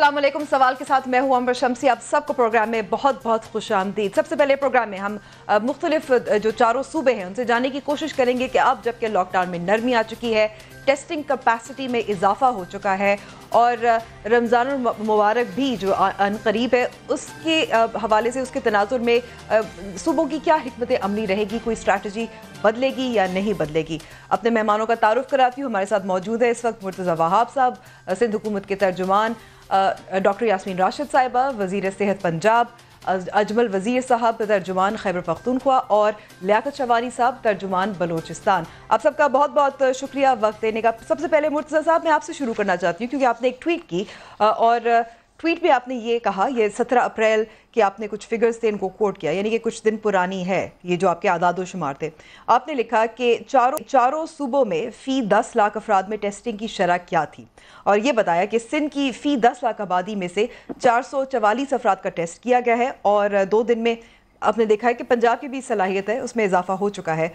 अस्सलाम वालेकुम। सवाल के साथ मैं हूं अंबर शम्सी। आप सबको प्रोग्राम में बहुत बहुत खुश आमदीद। सबसे पहले प्रोग्राम में हम मुख्तलिफ जो चारों सूबे हैं उनसे जानने की कोशिश करेंगे कि अब जबकि लॉकडाउन में नरमी आ चुकी है, टेस्टिंग कैपेसिटी में इजाफा हो चुका है और रमज़ानुल मुबारक भी जो अनकरीब है, उसके हवाले से उसके तनाजुर में सूबों की क्या हिकमत अमली रहेगी, कोई स्ट्रैटेजी बदलेगी या नहीं बदलेगी। अपने मेहमानों का तारुफ कराती हूँ। हमारे साथ मौजूद है इस वक्त मुर्तज़ा वहाब साहब, सिंध हुकूमत के तर्जुमान, डॉक्टर यास्मीन राशिद साहिबा, वज़ीर सेहत पंजाब, अजमल वज़ीर साहब तर्जुमान खैबर पख्तूनख्वा और लियाकत शवानी साहब तर्जुमान बलोचिस्तान। आप सबका बहुत बहुत शुक्रिया वक्त देने का। सबसे पहले मुर्तज़ा साहब, मैं आपसे शुरू करना चाहती हूँ क्योंकि आपने एक ट्वीट की और ट्वीट में आपने ये कहा, ये 17 अप्रैल कि आपने कुछ फिगर्स थे, इनको कोट किया, यानी कि कुछ दिन पुरानी है ये जो आपके आदाद शुमार थे। आपने लिखा कि चारों सूबों में फ़ी 10 लाख अफराद में टेस्टिंग की शरह क्या थी, और ये बताया कि सिंध की फ़ी 10 लाख आबादी में से 444 अफराद का टेस्ट किया गया है और 2 दिन में आपने देखा है कि पंजाब की भी सलाहियत है, उसमें इजाफा हो चुका है।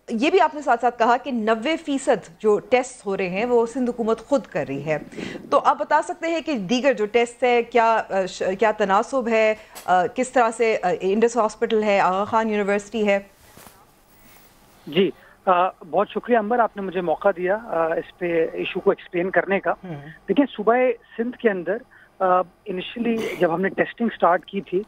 ये भी आपने साथ साथ कहा कि 90% जो टेस्ट हो रहे हैं वो सिंध हुकूमत खुद कर रही है। तो आप बता सकते हैं कि दीगर जो टेस्ट है क्या तनासुब है, किस तरह से इंडस हॉस्पिटल है, आगा खान यूनिवर्सिटी है? जी बहुत शुक्रिया अंबर, आपने मुझे मौका दिया इस पे इशू को एक्सप्लेन करने का। देखिए, सूबे सिंध के अंदर इनिशियली जब हमने टेस्टिंग स्टार्ट की थी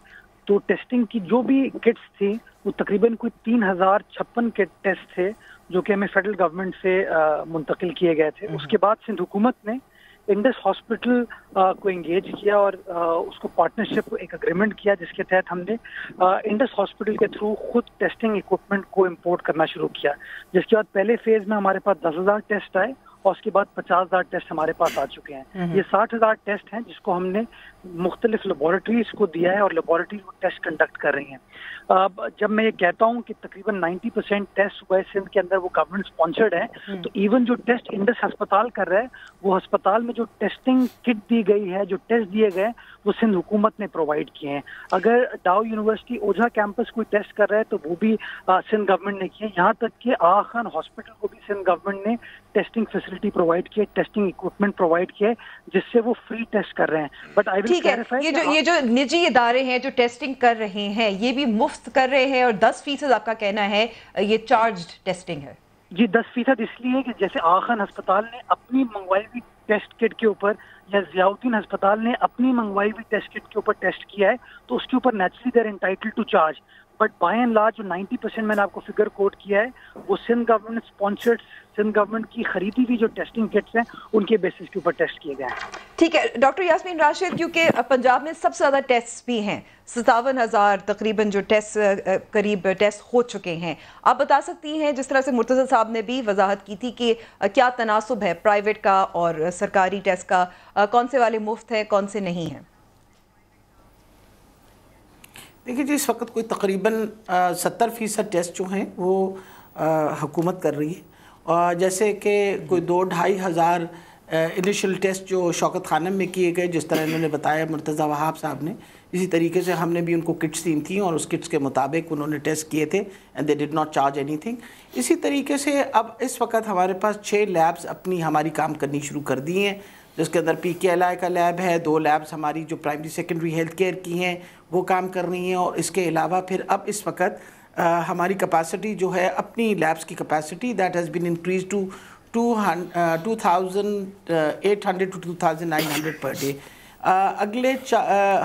तो टेस्टिंग की जो भी किट्स थी वो तकरीबन कोई 3056 के टेस्ट थे जो कि हमें फेडरल गवर्नमेंट से मुंतकिल किए गए थे। उसके बाद सिंध हुकूमत ने इंडस हॉस्पिटल को एंगेज किया और उसको पार्टनरशिप एक एग्रीमेंट किया जिसके तहत हमने इंडस हॉस्पिटल के थ्रू खुद टेस्टिंग इक्विपमेंट को इंपोर्ट करना शुरू किया, जिसके बाद पहले फेज में हमारे पास 10,000 टेस्ट आए और उसके बाद 50,000 टेस्ट हमारे पास आ चुके हैं। ये 60,000 टेस्ट हैं जिसको हमने मुख्तलिफ लेबॉरेटरीज को दिया है और लेबॉरेटरीज वो टेस्ट कंडक्ट कर रही हैं। जब मैं ये कहता हूँ कि तकरीबन 90% टेस्ट हुए सिंध के अंदर वो गवर्नमेंट स्पॉन्सर्ड है, तो इवन जो टेस्ट इंडस अस्पताल कर रहा है वो अस्पताल में जो टेस्टिंग किट दी गई है, जो टेस्ट दिए गए वो सिंध हुकूमत ने प्रोवाइड किए हैं। अगर डाउ यूनिवर्सिटी ओझा कैंपस कोई टेस्ट कर रहा है तो वो भी सिंध गवर्नमेंट ने किए। यहाँ तक कि आगा खान हॉस्पिटल को भी सिंध गवर्नमेंट ने टेस्टिंग फैसिलिटी प्रोवाइड किए, टेस्टिंग इक्विपमेंट प्रोवाइड किए, जिससे वो फ्री टेस्ट कर रहे हैं। बट आई विल क्लैरिफाई, ये जो निजी इदारे हैं जो टेस्टिंग कर रहे हैं ये भी मुफ्त कर रहे हैं और 10% आपका कहना है ये चार्ज्ड टेस्टिंग है? जी 10% इसलिए कि जैसे आगा खान अस्पताल ने अपनी मंगवाई हुई टेस्ट किट के ऊपर या ज़ियाउद्दीन अस्पताल ने अपनी मंगवाई हुई टेस्ट किट के ऊपर टेस्ट किया है तो उसके ऊपर naturally they are entitled to charge. But by and large जो 90% मैंने आपको फिगर कोट किया है वो Sindh government sponsored, Sindh government की खरीदी हुई जो टेस्टिंग किट्स हैं उनके बेसिस के ऊपर टेस्ट किए गए हैं। ठीक है डॉक्टर यास्मीन राशिद, क्योंकि पंजाब में सबसे ज़्यादा टेस्ट भी हैं, 57,000 तकरीबन जो टेस्ट करीब टेस्ट हो चुके हैं। आप बता सकती हैं, जिस तरह से मुर्तज़ा साहब ने भी वजाहत की थी कि क्या तनासुब है प्राइवेट का और सरकारी टेस्ट का, कौन से वाले मुफ्त हैं कौन से नहीं हैं? देखिए जी, इस वक्त कोई तकरीबन 70% टेस्ट जो हैं वो हुकूमत कर रही है, और जैसे कि कोई 2-2.5 हज़ार इनिशियल टेस्ट जो शौकत खानम में किए गए, जिस तरह इन्होंने बताया मुर्तज़ा वहाब साहब ने, इसी तरीके से हमने भी उनको किट्स दी थी और उस किट्स के मुताबिक उन्होंने टेस्ट किए थे and they did not charge anything. इसी तरीके से अब इस वक्त हमारे पास 6 लैब्स अपनी हमारी काम करनी शुरू कर दी हैं, जिसके अंदर PKLI का लैब है, 2 लैब्स हमारी जो प्राइमरी सेकेंडरी हेल्थ केयर की हैं वो काम कर रही हैं, और इसके अलावा फिर अब इस वक्त हमारी कैपेसिटी जो है अपनी लैब्स की capacity that has been increase to 2,800 to 2,900 per day. अगले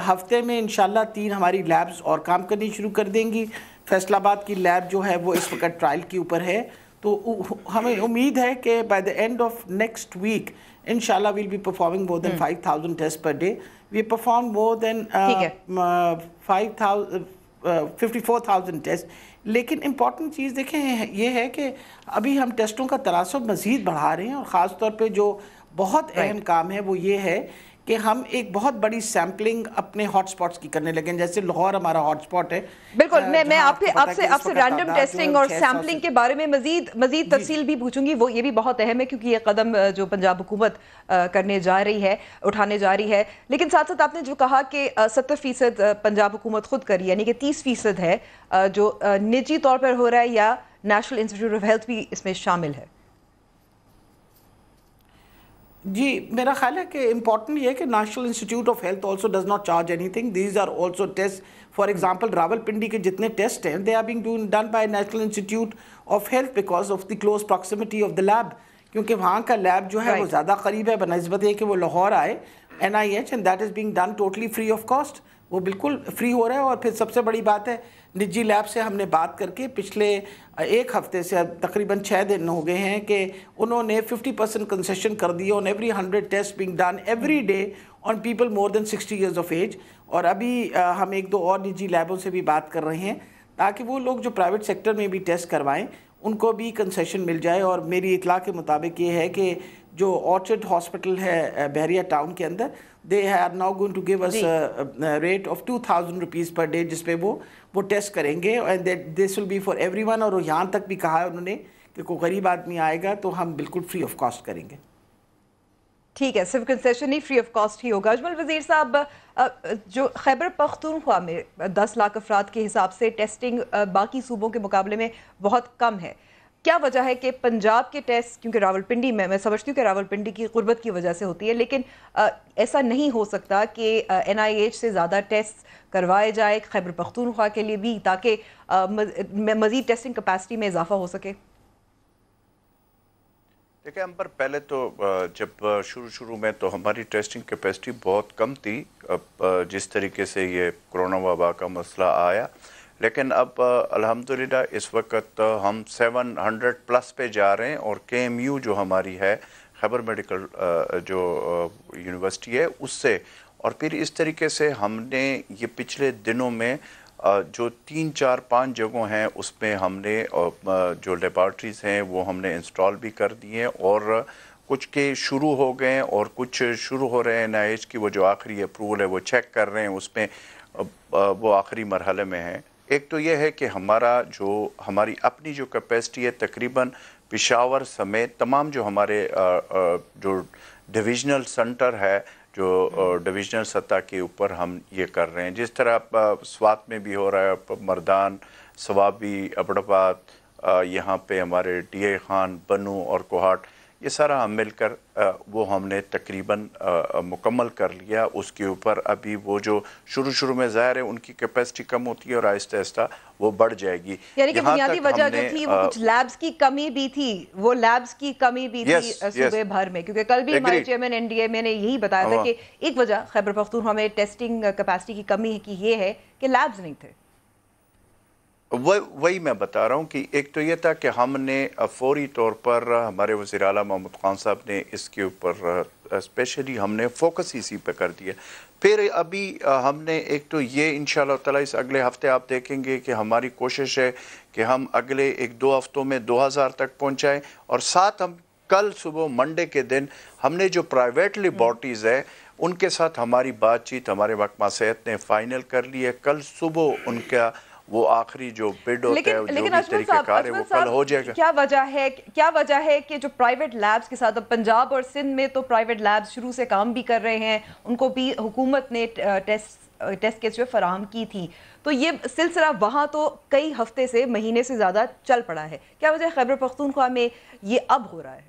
हफ्ते में इंशाल्लाह 3 हमारी लैब्स और काम करनी शुरू कर देंगी। फैसलाबाद की लैब जो है वो इस वक्त ट्रायल के ऊपर है, तो हमें उम्मीद है कि by the end of next week inshallah we'll be performing more than 5,000 tests per day. We perform more than 54,000 tests. लेकिन इम्पॉर्टेंट चीज़ देखें ये है कि अभी हम टेस्टों का तनासुब मज़ीद बढ़ा रहे हैं, और ख़ास तौर पे जो बहुत अहम काम है वो ये है कि हम एक बहुत बड़ी सैम्पलिंग अपने हॉटस्पॉट्स की करने लगे। जैसे लाहौर हमारा हॉटस्पॉट है। बिल्कुल, मैं आपसे रैंडम टेस्टिंग और सैम्पलिंग के बारे में मजीद तफसील भी पूछूंगी, वो ये भी बहुत अहम है क्योंकि ये कदम जो पंजाब हुकूमत करने जा रही है, उठाने जा रही है। लेकिन साथ साथ आपने जो कहा कि 70% पंजाब हुकूमत खुद करी, यानी कि 30% है जो निजी तौर पर हो रहा है, या नेशनल इंस्टीट्यूट ऑफ हेल्थ भी इसमें शामिल है? جی میرا خیال ہے کہ امپورٹنٹ یہ ہے کہ National Institute of Health also does not charge anything. These are also test. For example Rawalpindi کے جتنے ٹیسٹ ہیں they are being done by National Institute of Health because of the close proximity of the lab, کیونکہ وہاں کا lab جو ہے وہ زیادہ قریب ہے بنسبت یہ کہ وہ لاہور آئے NIH, and that is being done totally free of cost. وہ بالکل فری ہو رہا ہے. اور پھر سب سے بڑی بات ہے نجی لیب سے ہم نے بات کر کے پچھلے ایک ہفتے سے تقریباً 6 دن ہو گئے ہیں کہ انہوں نے 50% کنسیشن کر دی on every 100 test being done every day on people more than 60 years of age. اور ابھی ہم 1-2 اور نجی لیبوں سے بھی بات کر رہے ہیں تاکہ وہ لوگ جو پرائیویٹ سیکٹر میں بھی ٹیسٹ کروائیں ان کو بھی کنسیشن مل جائے. اور میری اطلاع کے مطابق یہ ہے کہ جو آرچرڈ ہاسپٹل ہے بحریہ ٹاؤن کے اندر they are now going to give us a rate of 2,000 rupees per day جس پہ وہ ٹیسٹ کریں گے, and this will be for everyone. اور یہاں تک بھی کہا ہے انہوں نے کہ کوئی غریب آدمی آئے گا تو ہم بالکل فری آف کاسٹ کریں گے. ٹھیک ہے, صرف کنسیشن ہی فری آف کاسٹ ہی ہوگا. اجمل وزیر صاحب, جو خیبر پختونخوا میں 10 لاکھ افراد کے حساب سے ٹیسٹنگ باقی صوبوں کے مقابلے میں بہت کم ہے, کیا وجہ ہے کہ پنجاب کے ٹیسٹ, کیونکہ راولپنڈی میں سمجھتی ہوں کہ راولپنڈی کی غربت کی وجہ سے ہوتی ہے, لیکن ایسا نہیں ہو سکتا کہ NIH سے زیادہ ٹیسٹ کروائے جائے خیبر پختونخوا کے لیے بھی تاکہ مزید ٹیسٹنگ کیپیسٹی میں اضافہ ہو سکے؟ دیکھیں امبر, پہلے تو جب شروع میں تو ہماری ٹیسٹنگ کیپیسٹی بہت کم تھی جس طریقے سے یہ کرونا وبا کا مسئلہ آیا, لیکن اب الحمدللہ اس وقت ہم 700 پلس پہ جا رہے ہیں. اور KMU جو ہماری ہے خیبر میڈیکل جو یونیورسٹی ہے اس سے, اور پھر اس طریقے سے ہم نے یہ پچھلے دنوں میں جو 3-4-5 جگہوں ہیں اس میں ہم نے جو لیبارٹریز ہیں وہ ہم نے انسٹال بھی کر دی ہیں, اور کچھ کے شروع ہو گئے ہیں اور کچھ شروع ہو رہے ہیں. NIH کی وہ جو آخری اپروول ہے وہ چیک کر رہے ہیں, اس میں وہ آخری مرحلے میں ہیں. ایک تو یہ ہے کہ ہماری اپنی جو کیپیسٹی ہے تقریباً پشاور سمیت تمام جو ہمارے جو ڈویژنل سنٹر ہے جو ڈویژنل سطح کے اوپر ہم یہ کر رہے ہیں, جس طرح سوات میں بھی ہو رہا ہے, مردان, سوابی, ابڑباد, یہاں پہ ہمارے DA خان, بنو اور کوہاٹ, یہ سارا ہم مل کر وہ ہم نے تقریباً مکمل کر لیا. اس کے اوپر ابھی وہ جو شروع میں ظاہر ہے ان کی کیپیسٹی کم ہوتی ہے اور آہستہ آہستہ وہ بڑھ جائے گی. یعنی کہ بنیادی وجہ جو تھی وہ کچھ لیبز کی کمی بھی تھی, وہ لیبز کی کمی بھی تھی صوبے بھر میں, کیونکہ کل بھی ہمارے چیئرمین NDA میں نے یہی بتایا تھا کہ ایک وجہ خیبر پختونخوا میں ٹیسٹنگ کیپیسٹی کی کمی کی یہ ہے کہ لیبز نہیں تھے. وہی میں بتا رہا ہوں کہ ایک تو یہ تھا کہ ہم نے فوری طور پر ہمارے وزیر اعلیٰ محمود خان صاحب نے اس کے اوپر اسپیشلی ہم نے فوکس اسی پہ کر دیا. پھر ابھی ہم نے ایک تو یہ انشاءاللہ تعالیٰ اس اگلے ہفتے آپ دیکھیں گے کہ ہماری کوشش ہے کہ ہم اگلے 1-2 ہفتوں میں 2000 تک پہنچائیں. اور ساتھ ہم کل صبح منڈے کے دن ہم نے جو پرائیویٹ لیبارٹریز ہے ان کے ساتھ ہماری بات چیت ہمارے محکمہ صحت نے فائنل کر لی ہے. کل صبح ان کا وہ آخری جو بڈ ہوتا ہے جو بھی طریقہ کار ہے وہ کل ہو جائے گا. کیا وجہ ہے کہ جو پرائیویٹ لیبز کے ساتھ, اب پنجاب اور سندھ میں تو پرائیویٹ لیبز شروع سے کام بھی کر رہے ہیں, ان کو بھی حکومت نے ٹیسٹ کٹس فراہم کی تھی, تو یہ سلسلہ وہاں تو کئی ہفتے سے, مہینے سے زیادہ چل پڑا ہے. کیا وجہ خیبر پختونخوا میں یہ اب ہو رہا ہے؟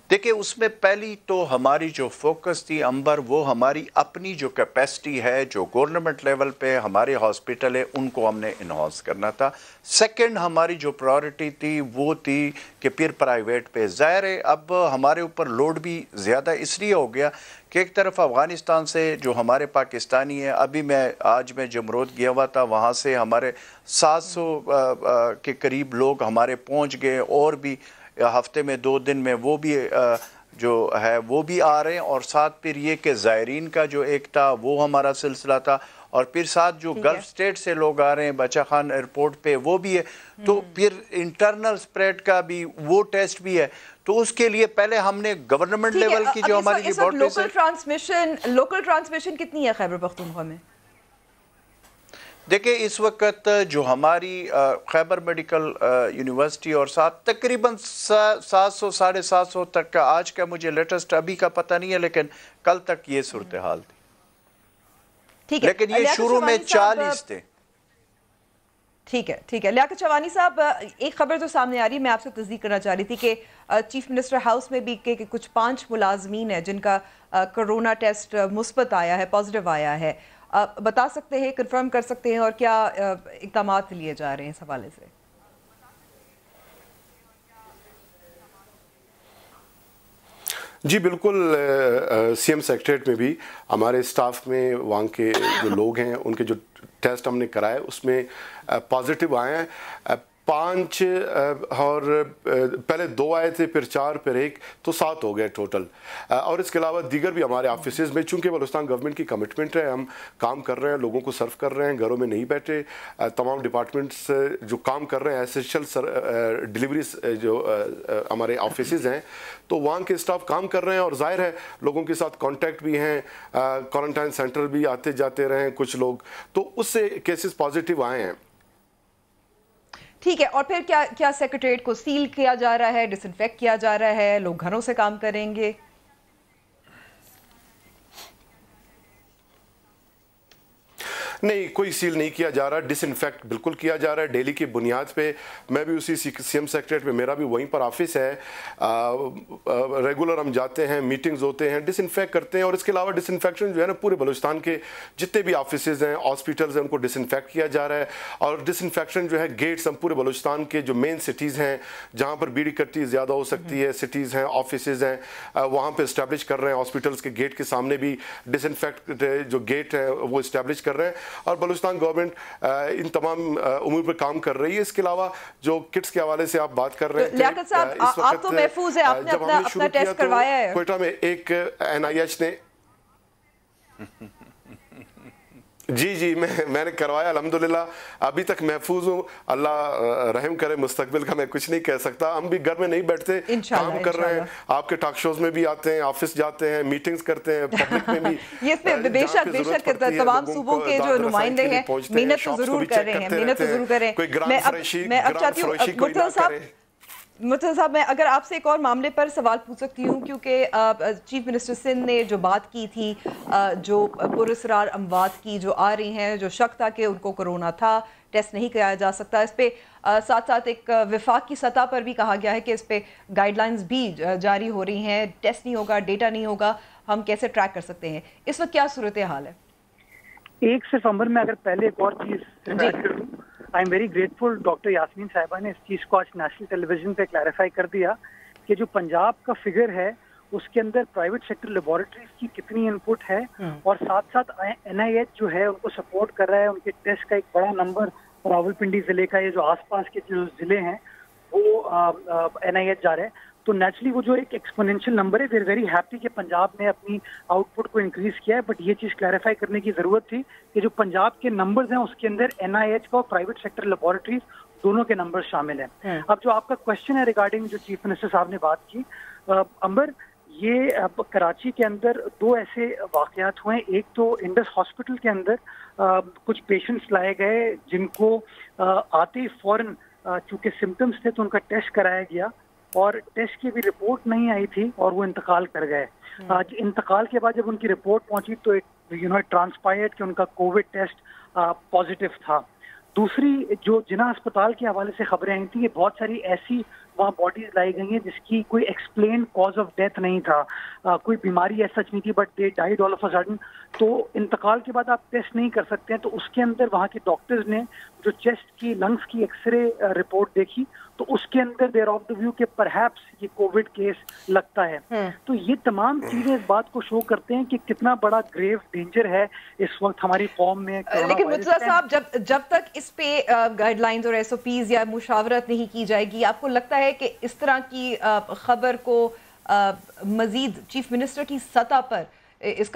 دیکھیں اس میں پہلی تو ہماری جو فوکس تھی امبر, وہ ہماری اپنی جو کیپیسٹی ہے جو گورنمنٹ لیول پہ ہمارے ہاسپٹل ہے ان کو ہم نے انہانس کرنا تھا. سیکنڈ ہماری جو پرائیورٹی تھی وہ تھی کہ پھر پرائیویٹ پہ. ظاہر ہے اب ہمارے اوپر لوڈ بھی زیادہ اس لیے ہو گیا کہ ایک طرف افغانستان سے جو ہمارے پاکستانی ہیں, ابھی آج میں جمرود گیا ہوا تھا, وہاں سے ہمارے 700 کے قریب لوگ ہمارے پہنچ گئے, اور بھی ہفتے میں 2 دن میں وہ بھی جو ہے وہ بھی آ رہے ہیں. اور ساتھ پھر یہ کہ زائرین کا جو ایک تھا وہ ہمارا سلسلہ تھا, اور پھر ساتھ جو گلف سٹیٹ سے لوگ آ رہے ہیں بچہ خان ایئرپورٹ پہ وہ بھی ہے. تو پھر انٹرنل سپریڈ کا بھی وہ ٹیسٹ بھی ہے. تو اس کے لیے پہلے ہم نے گورنمنٹ لیول کی جو ہماری لیبارٹریز ہے. لوکل ٹرانسمیشن کتنی ہے خیبر پختونخوا میں؟ دیکھیں اس وقت جو ہماری خیبر میڈیکل یونیورسٹی اور ساتھ تقریباً 700-750 تک کا, آج کا مجھے لیٹسٹ ابھی کا پتہ نہیں ہے لیکن کل تک یہ صورتحال تھی, لیکن یہ شروع میں 40 تھے. ٹھیک ہے لیاقت شوانی صاحب، ایک خبر جو سامنے آ رہی ہے میں آپ سے تصدیق کرنا چاہ رہی تھی کہ چیف منسٹر ہاؤس میں بھی کہ کچھ 5 ملازمین ہیں جن کا کرونا ٹیسٹ مثبت آیا ہے، پازیٹیو آیا ہے، بتا سکتے ہیں، کنفرم کر سکتے ہیں اور کیا اقدامات لیے جا رہے ہیں اس حوالے سے؟ جی بالکل، سی ایم سیکریٹریٹ میں بھی ہمارے سٹاف میں وہاں کے جو لوگ ہیں ان کے جو ٹیسٹ ہم نے کرائے اس میں پازیٹیو آئے ہیں 5 اور پہلے 2 آئے تھے، پھر 4، پھر 1، تو 7 ہو گئے ٹوٹل. اور اس کے علاوہ دیگر بھی ہمارے آفیسز میں، چونکہ بلوچستان گورنمنٹ کی کمٹمنٹ ہے، ہم کام کر رہے ہیں، لوگوں کو سرو کر رہے ہیں، گھروں میں نہیں بیٹھے. تمام ڈپارٹمنٹس جو کام کر رہے ہیں ایسنشل ڈیلیوریز جو ہمارے آفیسز ہیں تو وہاں کے اسٹاف کام کر رہے ہیں، اور ظاہر ہے لوگوں کے ساتھ کانٹیکٹ بھی ہیں، کوارنٹائن سینٹر بھی آتے جاتے رہے ہیں کچھ لوگ، تو اس سے کیسز پازیٹیو آئے ہیں. ٹھیک ہے، اور پھر کیا سیکریٹریٹ کو سیل کیا جا رہا ہے، ڈس انفیکٹ کیا جا رہا ہے، لوگ گھروں سے کام کریں گے؟ نہیں، کوئی سیل نہیں کیا جا رہا، ڈس انفیکٹ بالکل کیا جا رہا ہے ڈیلی کی بنیاد پہ. میں بھی اسی سی ایم سیکریٹریٹ میں، میرا بھی وہیں پر آفس ہے، ریگولر ہم جاتے ہیں، میٹنگز ہوتے ہیں، ڈس انفیکٹ کرتے ہیں. اور اس کے علاوہ ڈس انفیکشن جو ہے نا پورے بلوچستان کے جتنے بھی آفیسز ہیں، ہاسپٹلز ہیں، ان کو ڈس انفیکٹ کیا جا رہا ہے. اور ڈس انفیکشن جو ہے گیٹس ہم پورے بلوچستان کے جو مین سٹیز ہیں جہاں پر بیڑی کٹی زیادہ ہو سکتی ہے، سٹیز ہیں، آفیسز ہیں، وہاں پہ اسٹیبلش کر رہے ہیں. ہاسپٹلز کے گیٹ کے سامنے بھی ڈس انفیکٹ جو گیٹ ہے وہ اسٹیبلش کر رہے ہیں. اور بلوچستان گورنمنٹ ان تمام امور پر کام کر رہی ہے. اس کے علاوہ جو کٹس کے حوالے سے آپ بات کر رہے ہیں، لیاقت صاحب آپ تو محفوظ ہیں، آپ نے اپنا ٹیسٹ کروایا ہے. کوئٹہ میں ایک NIH نے جی میں نے کروایا، الحمدللہ ابھی تک محفوظ ہوں. اللہ رحم کرے، مستقبل کا میں کچھ نہیں کہہ سکتا. ہم بھی گھر میں نہیں بیٹھتے، کام کر رہے ہیں، آپ کے ٹاک شوز میں بھی آتے ہیں، آفس جاتے ہیں، میٹنگز کرتے ہیں، پبلک میں بھی. یہ بے شک تمام صوبوں کے جو نمائندے ہیں محنت تو ضرور کر رہے ہیں. کوئی گرانٹ فروشی مرتضی صاحب، میں اگر آپ سے ایک اور معاملے پر سوال پوچھ سکتی ہوں، کیونکہ چیف منسٹر سندھ نے جو بات کی تھی، جو پراسرار اموات کی جو آ رہی ہیں، جو شک تھا کہ ان کو کرونا تھا، ٹیسٹ نہیں کرایا جا سکتا، اس پہ ساتھ ساتھ ایک وفاق کی سطح پر بھی کہا گیا ہے کہ اس پہ گائیڈ لائنز بھی جاری ہو رہی ہیں، ٹیسٹ نہیں ہوگا، ڈیٹا نہیں ہوگا، ہم کیسے ٹریک کر سکتے ہیں؟ اس وقت کیا صورتحال ہے؟ ایک صرف عمر میں اگر پہلے ایک اور چیز ایڈ کر دوں، I am very grateful doctor Yasmin صاحبہ نے اس چیز کو آج نیشنل ٹیلی ویژن پہ کلیریفائی کر دیا کہ جو پنجاب کا فگر ہے اس کے اندر پرائیویٹ سیکٹر لیبارٹریز کی کتنی انپٹ ہے، اور ساتھ ساتھ NIH جو ہے ان کو سپورٹ کر رہا ہے. ان کے ٹیسٹ کا ایک بڑا نمبر راولپنڈی ضلع کا، یہ جو آس پاس کے جو ضلع ہیں وہ NIH جا رہے ہیں. تو نیچرلی وہ جو ایک ایکسپونینشیل نمبر ہے، وی آر ویری ہیپی کہ پنجاب نے اپنی آؤٹ پٹ کو انکریز کیا ہے. بٹ یہ چیز کلیریفائی کرنے کی ضرورت تھی کہ جو پنجاب کے نمبرز ہیں اس کے اندر NIH کا اور پرائیویٹ سیکٹر لیبارٹریز دونوں کے نمبر شامل ہیں. اب جو آپ کا کوشچن ہے ریگارڈنگ جو چیف منسٹر صاحب نے بات کی، امبر، یہ کراچی کے اندر 2 ایسے واقعات ہوئے. ایک تو انڈس ہاسپٹل کے اندر کچھ پیشنٹس لائے گئے جن کو آتے فوراً چونکہ سمٹمس تھے تو ان کا ٹیسٹ کرایا گیا، اور ٹیسٹ کی بھی رپورٹ نہیں آئی تھی اور وہ انتقال کر گئے. انتقال کے بعد جب ان کی رپورٹ پہنچی تو ٹرانسپائرڈ کہ ان کا کووڈ ٹیسٹ پازیٹیو تھا. دوسری جو جنا اسپتال کے حوالے سے خبریں آئی تھیں، یہ بہت ساری ایسی وہاں باڈیز لائی گئی ہیں جس کی کوئی ایکسپلینڈ کاز آف ڈیتھ نہیں تھا، کوئی بیماری ایسا نہیں تھی، but they died all of a sudden. تو انتقال کے بعد آپ ٹیسٹ نہیں کر سکتے ہیں. تو اس کے اندر وہاں کے ڈاکٹرز نے جو چیسٹ کی، لنگس کی ایکس رے رپورٹ دیکھی تو اس کے اندر دیر آف دا ویو کہ پرہیپس یہ کووڈ کیس لگتا ہے. تو یہ تمام چیزیں اس بات کو شو کرتے ہیں کہ کتنا بڑا گریو ڈینجر ہے اس وقت ہماری قوم میں. لیکن مرتضی صاحب، جب تک اس پہ گائیڈ لائنز اور SOPs یا مشاورت نہیں کی جائے گی، آپ کو لگتا ہے کہ اس طرح کی خبر کو مزید چیف منسٹر کی سطح پر اس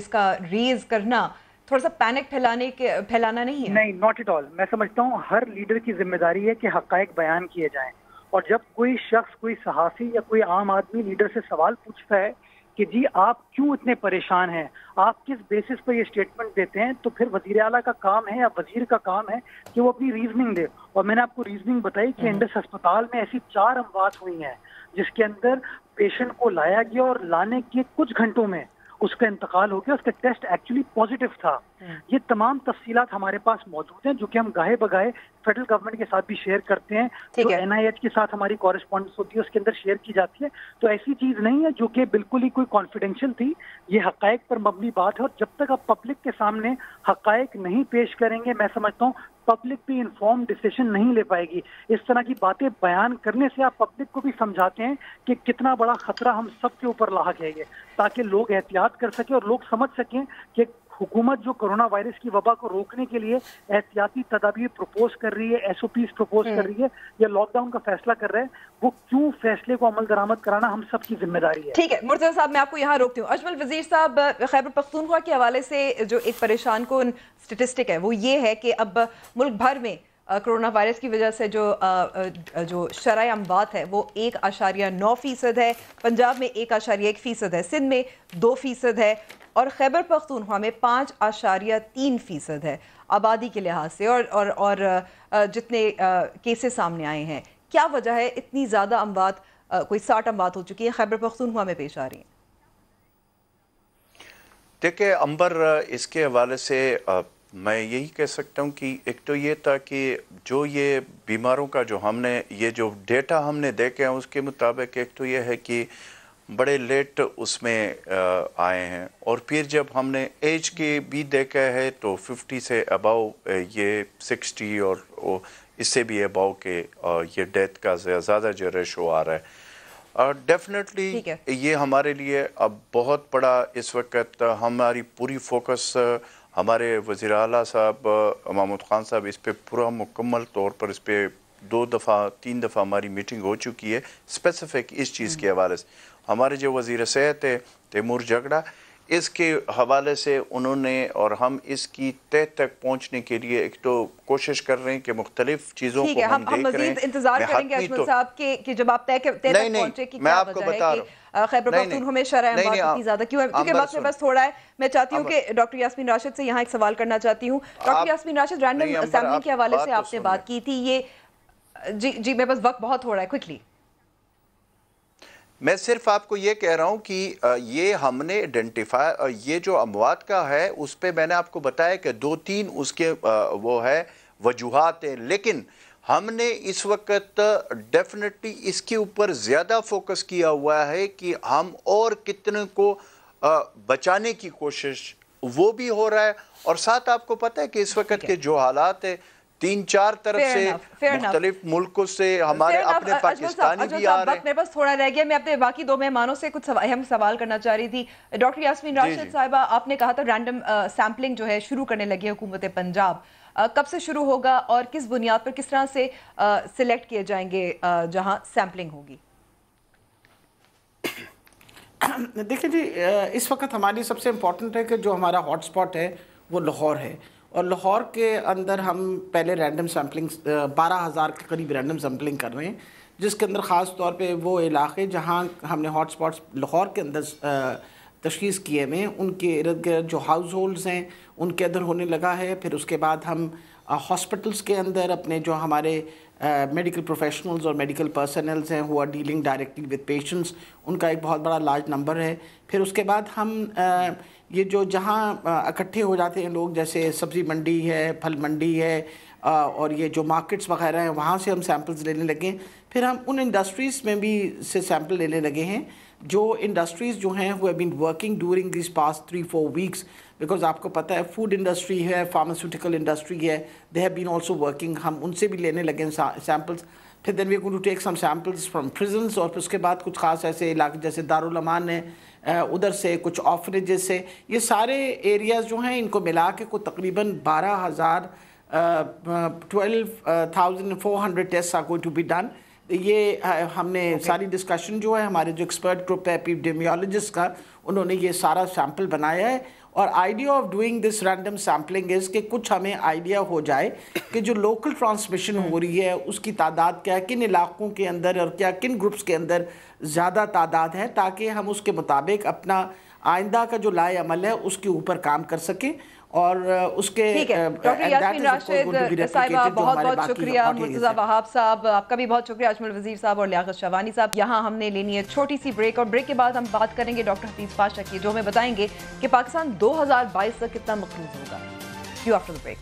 کا ریز کرنا تھوڑا سا پینک پھیلانا نہیں ہے؟ نہیں، ناٹ ایٹ آل. میں سمجھتا ہوں ہر لیڈر کی ذمہ داری ہے کہ حقائق بیان کیے جائیں، اور جب کوئی شخص، کوئی صحافی یا کوئی عام آدمی لیڈر سے سوال پوچھتا ہے کہ جی آپ کیوں اتنے پریشان ہیں، آپ کس بیسس پر یہ اسٹیٹمنٹ دیتے ہیں، تو پھر وزیر اعلیٰ کا کام ہے یا وزیر کا کام ہے کہ وہ اپنی ریزننگ دے. اور میں نے آپ کو ریزننگ بتائی کہ انڈس ہسپتال میں ایسی 4 اموات ہوئی ہیں جس کے اندر پیشنٹ کو لایا گیا اور لانے کے کچھ گھنٹوں میں اس کا انتقال ہو گیا، اس کا ٹیسٹ ایکچولی پازیٹیو تھا. ये तमाम तफसीलात हमारे पास मौजूद हैं, जो कि हम गाहे बगाहे फेडरल गवर्नमेंट के साथ भी शेयर करते हैं। जो NIH के साथ हमारी कॉरेस्पॉन्डेंस होती है उसके अंदर शेयर की जाती है। तो ऐसी चीज नहीं है जो कि बिल्कुल ही कोई कॉन्फिडेंशियल थी, ये हकायक पर मबनी बात है। और जब तक आप पब्लिक के सामने हकायक नहीं पेश करेंगे, मैं समझता हूँ पब्लिक भी इन्फॉर्म डिसीजन नहीं ले पाएगी। इस तरह की बातें बयान करने से आप पब्लिक को भी समझाते हैं कि कितना बड़ा खतरा हम सब के ऊपर लाक है ये, ताकि लोग एहतियात कर सकें और लोग समझ सकें कि हुकूमत जो कोरोना वायरस की वबा को रोकने के लिए एहतियाती तदाबीर प्रपोज कर रही है, SOPs प्रपोज कर रही है, या लॉकडाउन का फैसला कर रहे हैं, वो क्यों फैसले को अमल दरामद कराना हम सब की जिम्मेदारी है। ठीक है मुर्तज़ा साहब, मैं आपको यहाँ रोकती हूँ। अजमल वजीर साहब, खैबर पख्तूनख्वा के हवाले से जो एक परेशान कुन स्टेटिस्टिक है वो ये है कि अब मुल्क भर में कोरोना वायरस की वजह से जो शरह अमवात है वो 1.9% है, पंजाब में 1.1% है, सिंध में 2% है और खैबर पख्तूनख्वा में 5.3% है आबादी के लिहाज से। और जितने केसेस सामने आए हैं, क्या वजह है इतनी ज़्यादा अमवात, कोई 60 अमवात हो चुकी है खैबर पख्तूनख्वा में पेश आ रही हैं? देखिए अंबर, इसके हवाले से मैं यही कह सकता हूँ कि एक तो ये था कि जो ये बीमारों का जो हमने ये जो डेटा हमने देखे हैं उसके मुताबिक एक तो ये है कि बड़े लेट उसमें आए हैं, और फिर जब हमने एज के भी देखा है तो 50 से अबाव ये 60 और इससे भी अबाव के ये डेथ का ज़्यादा जो रेशो आ रहा है। डेफिनेटली ये हमारे लिए अब बहुत बड़ा इस वक्त हमारी पूरी फोकस, हमारे वज़ीर आला साहब महमूद ख़ान साहब इस पे पूरा मुकम्मल तौर पर इस पे 3 दफ़ा हमारी मीटिंग हो चुकी है स्पेसिफिक इस चीज़ के हवाले से। हमारे जो वज़ीर सेहत है तैमूर जगड़ा, इसके हवाले से उन्होंने और हम इसकी तह तक पहुंचने के लिए एक तो कोशिश कर रहे हैं कि मुख्तलिफ चीज़ों को हम देख रहे हैं। इंतजार करेंगे अजमल साहब कि जब आप तय तक पहुंचे कि क्या वजह है कि खैबर पख्तूनख्वा में शरह अमवात इतनी ज़्यादा क्यों है? क्योंकि वक्त में बस थोड़ा है, मैं चाहती हूँ कि डॉक्टर यास्मीन राशिद से यहाँ एक सवाल करना चाहती हूँ। Doctor Yasmin Rashid, random sampling के हवाले से आपने बात की थी, ये जी मैं बस वक्त बहुत थोड़ा है, क्विकली मैं सिर्फ आपको ये कह रहा हूँ कि ये हमने आइडेंटिफाई, ये जो अमवात का है उस पे मैंने आपको बताया कि 2-3 उसके वो है वजूहात हैं, लेकिन हमने इस वक्त डेफिनेटली इसके ऊपर ज़्यादा फोकस किया हुआ है कि हम और कितने को बचाने की कोशिश वो भी हो रहा है। और साथ आपको पता है कि इस वक्त के जो हालात है 3-4 तरफ से मुख्तलिफ मुल्कों से हमारे अपने पाकिस्तानी भी आ रहे हैं। मेरे पास थोड़ा रह गया, मैं अपने बाकी 2 मेहमानों से कुछ अहम सवाल करना चाह रही थी। डॉक्टर यास्मीन राशिद साहिबा, आपने कहा था रैंडम सैम्पलिंग जो है शुरू करने लगी है हुकूमत पंजाब, कब से शुरू होगा और किस बुनियाद पर किस तरह से सिलेक्ट किए जाएंगे जहां सैम्पलिंग होगी? देखिए जी, इस वक्त हमारी सबसे इम्पोर्टेंट है कि जो हमारा हॉटस्पॉट है वो लाहौर है, और लाहौर के अंदर हम पहले रैंडम सैम्पलिंग 12,000 के करीब रैंडम सैम्पलिंग कर रहे हैं, जिसके अंदर ख़ास तौर पे वो इलाके जहाँ हमने हॉटस्पॉट्स लाहौर के अंदर तशख़ीस किए हुए हैं उनके इर्द गिर्द जो हाउस होल्ड्स हैं उनके अंदर होने लगा है। फिर उसके बाद हम हॉस्पिटल्स के अंदर अपने जो हमारे मेडिकल प्रोफेशनल्स और मेडिकल पर्सनल्स हैं who are dealing directly with patients, उनका एक बहुत बड़ा लार्ज नंबर है। फिर उसके बाद हम ये जो जहाँ इकट्ठे हो जाते हैं लोग, जैसे सब्ज़ी मंडी है, फल मंडी है, और ये जो मार्केट्स वगैरह हैं वहाँ से हम सैम्पल्स लेने लगे। फिर हम उन इंडस्ट्रीज़ में भी से सैम्पल लेने लगे हैं जो इंडस्ट्रीज़ जो हैं who have been working during this past 3-4 weeks, because आपको पता है फूड इंडस्ट्री है, फार्मास्यूटिकल इंडस्ट्री है, they have been also working, हम उनसे भी लेने लगे सैम्पल्स। फिर then we going to take some samples from prisons, और फिर उसके बाद कुछ खास ऐसे इलाके जैसे दारुल अमान है उधर से, कुछ ऑर्फनेजेस से, ये सारे एरियाज़ जो हैं इनको मिला के को तकरीबन 12,400 test are going to be done. ये हमने सारी डिस्कशन जो है हमारे जो एक्सपर्ट ग्रुप है एपिडेमियोलॉजिस्ट का, उन्होंने ये सारा सैम्पल बनाया है। और idea of doing this random sampling is कि कुछ हमें आइडिया हो जाए कि जो लोकल ट्रांसमिशन हो रही है उसकी तादाद क्या है, किन इलाकों के अंदर और क्या किन ग्रुप्स के अंदर ज़्यादा तादाद है, ताकि हम उसके मुताबिक अपना आइंदा का जो लाए अमल है उसके ऊपर काम कर सकें। और उसके डॉक्टर यास्मीन राशिद साहिबा, बहुत बहुत शुक्रिया। मुर्तज़ा वहाब साहब, आपका भी बहुत शुक्रिया। अजमल वजीर साहब और लियाकत शहवानी साहब। यहाँ हमने लेनी है छोटी सी ब्रेक, और ब्रेक के बाद हम बात करेंगे डॉक्टर हफीज़ पाशा की, जो हमें बताएंगे कि पाकिस्तान 2022 तक कितना मकरूज होगा। See you after the break.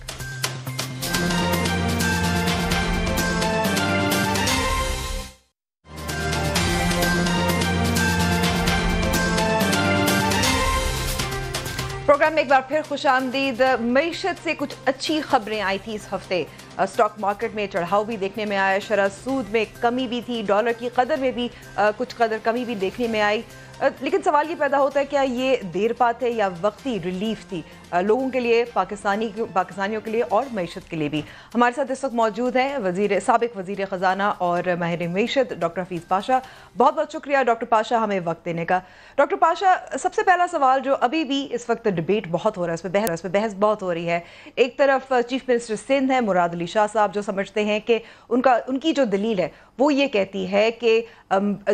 Programme में एक बार फिर खुशामदीद। मईशत से कुछ अच्छी खबरें आई थी इस हफ्ते। स्टॉक मार्केट में चढ़ाव भी देखने में आया, शरह सूद में कमी भी थी, डॉलर की कदर में भी कुछ कदर कमी भी देखने में आई। लेकिन सवाल ये पैदा होता है क्या ये देर पात है या वक्ती रिलीफ थी लोगों के लिए, पाकिस्तानियों के लिए और मईशत के लिए भी। हमारे साथ इस वक्त मौजूद हैं साबिक वज़ीर ख़जाना और माहिर मईशत डॉक्टर हफीज़ पाशा। बहुत बहुत शुक्रिया डॉक्टर पाशा हमें वक्त देने का। डॉक्टर पाशा, सबसे पहला सवाल जो अभी भी इस वक्त डिबेट बहुत हो रहा है, इस पर बहस बहुत हो रही है। एक तरफ चीफ मिनिस्टर सिंध है मुराद अली शाह साहब, जो समझते हैं कि उनकी जो दलील है वो ये कहती है कि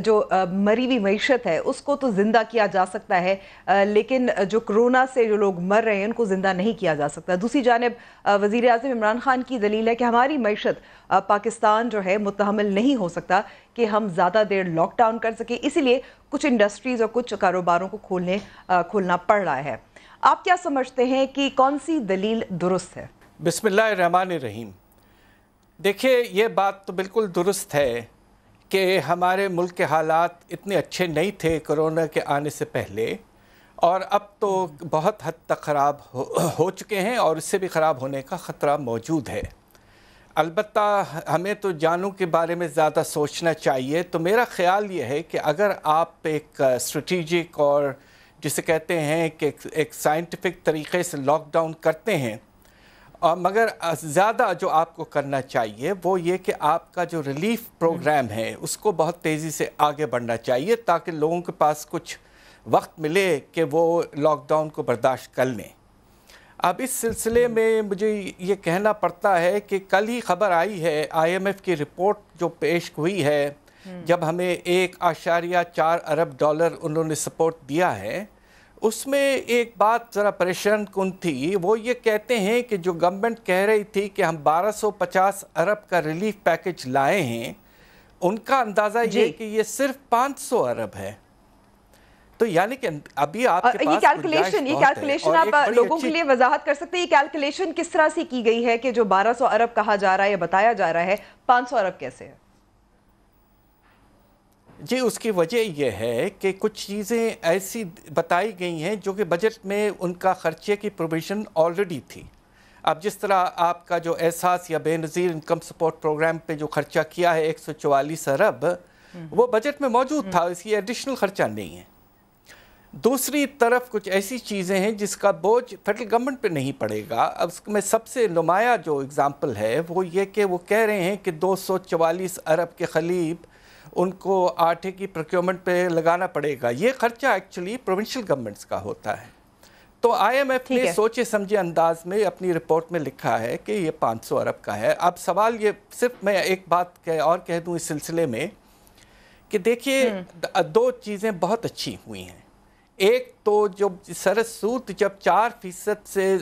जो मरी हुई मईशत है उसको तो ज़िंदा किया जा सकता है, लेकिन जो कोरोना से जो लोग मर रहे हैं उनको ज़िंदा नहीं किया जा सकता। दूसरी जानिब वज़ीर आज़म इमरान खान की दलील है कि हमारी मईशत पाकिस्तान जो है मुतहम्मिल नहीं हो सकता कि हम ज़्यादा देर लॉकडाउन कर सके, इसीलिए कुछ इंडस्ट्रीज़ और कुछ कारोबारों को खोलना पड़ रहा है। आप क्या समझते हैं कि कौन सी दलील दुरुस्त है? बिस्मिल्लाहिर्रहमानिर्रहीम। देखिए, ये बात तो बिल्कुल दुरुस्त है कि हमारे मुल्क के हालात इतने अच्छे नहीं थे कोरोना के आने से पहले, और अब तो बहुत हद तक ख़राब हो चुके हैं और इससे भी ख़राब होने का ख़तरा मौजूद है। अलबत्ता हमें तो जानों के बारे में ज़्यादा सोचना चाहिए। तो मेरा ख़्याल ये है कि अगर आप एक स्ट्रेटेजिक और जिसे कहते हैं कि एक साइंटिफिक तरीक़े से लॉकडाउन करते हैं, और मगर ज़्यादा जो आपको करना चाहिए वो ये कि आपका जो रिलीफ प्रोग्राम है उसको बहुत तेज़ी से आगे बढ़ना चाहिए, ताकि लोगों के पास कुछ वक्त मिले कि वो लॉकडाउन को बर्दाश्त कर लें। अब इस सिलसिले में मुझे ये कहना पड़ता है कि कल ही खबर आई है, IMF की रिपोर्ट जो पेश हुई है, जब हमें 1.4 अरब डॉलर उन्होंने सपोर्ट दिया है, उसमें एक बात ज़रा परेशान कुन थी। वो ये कहते हैं कि जो गवर्नमेंट कह रही थी कि हम 1250 अरब का रिलीफ पैकेज लाए हैं, उनका अंदाज़ा ये कि ये सिर्फ 500 अरब है। तो यानी कि अभी आपके पास ये कैलकुलेशन आप लोगों के लिए वजाहत कर सकते हैं, ये कैलकुलेशन किस तरह से की गई है कि जो 1200 अरब कहा जा रहा है या बताया जा रहा है, 500 अरब कैसे है? जी, उसकी वजह यह है कि कुछ चीज़ें ऐसी बताई गई हैं जो कि बजट में उनका खर्चे की प्रोविज़न ऑलरेडी थी। अब जिस तरह आपका जो एहसास या बेनज़ीर इनकम सपोर्ट प्रोग्राम पे जो खर्चा किया है 144 अरब, वो बजट में मौजूद था, इसकी एडिशनल खर्चा नहीं है। दूसरी तरफ कुछ ऐसी चीज़ें हैं जिसका बोझ फेडरल गवर्नमेंट पे नहीं पड़ेगा। अब उसमें सबसे नुमाया जो एग्ज़ाम्पल है वो ये कि वो कह रहे हैं कि 244 अरब के करीब उनको आटे की प्रोक्योरमेंट पे लगाना पड़ेगा। ये खर्चा एक्चुअली प्रोविंशियल गवर्नमेंट्स का होता है। तो IMF ने सोचे समझे अंदाज में अपनी रिपोर्ट में लिखा है कि ये 500 अरब का है। अब सवाल ये, सिर्फ मैं एक बात और कह दूं इस सिलसिले में कि देखिए, दो चीज़ें बहुत अच्छी हुई हैं। एक तो जो सरस सूद जब 4% से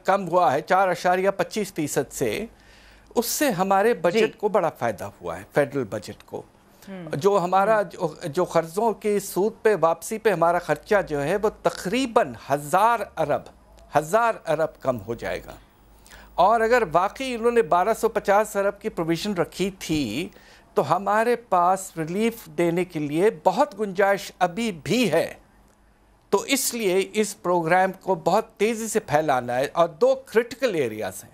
कम हुआ है, 4.25% से, उससे हमारे बजट को बड़ा फ़ायदा हुआ है, फेडरल बजट को। जो हमारा जो कर्ज़ों के सूद पे वापसी पे हमारा ख़र्चा जो है वो तकरीबन 1000 अरब कम हो जाएगा। और अगर वाकई उन्होंने 1250 अरब की प्रोविज़न रखी थी तो हमारे पास रिलीफ देने के लिए बहुत गुंजाइश अभी भी है। तो इसलिए इस प्रोग्राम को बहुत तेज़ी से फैलाना है। और दो क्रिटिकल एरियाज़ हैं,